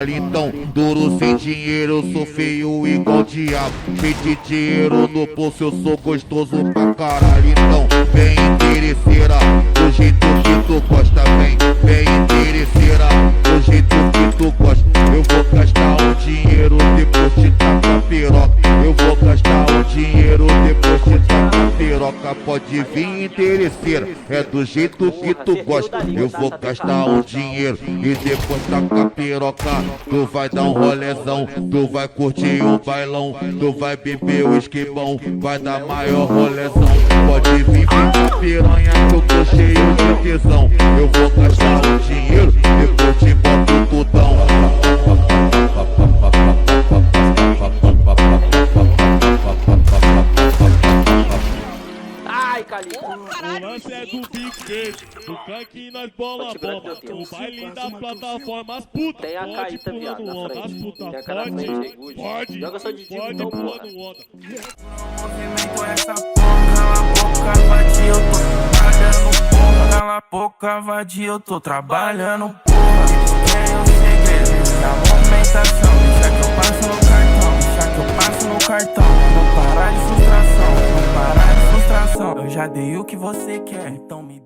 Então, duro sem dinheiro, eu sou feio igual diabo. Cheio de dinheiro no bolso, eu sou gostoso pra caralho. Então, vem interesseira, do jeito que tu gosta. Vem interesseira, do jeito que tu gosta. Eu vou gastar o dinheiro depois de tacar piroca. Eu vou gastar o dinheiro depois de tacar piroca. Pode vir interesseira, é do jeito que tu gosta. Eu vou gastar o dinheiro e depois tacar piroca. Tu vai dar um rolezão, tu vai curtir um bailão, tu vai beber o esquibão, vai dar maior rolezão. Pode vir com piranha que eu tô cheio de tesão. Eu vou gastar o dinheiro, depois te boto tudão. O lance é do Big Verde, do canque nós bola a bomba. O baile das plataformas, puta, tem a pode Caíta, pulando viado, na onda, as frente. puta, Tem a cara na frente, pode, joga só de pode então, pulando onda. Movimento essa porra, cala a boca, vadia, eu tô trabalhando, porra. Cala a boca, vadia, eu tô trabalhando, porra. Tem um segredo da movimentação, deixa que eu passo no cartão, deixa que eu passo no cartão. Vou parar de frustração, vou parar de frustração. Eu já dei o que você quer, então me dê.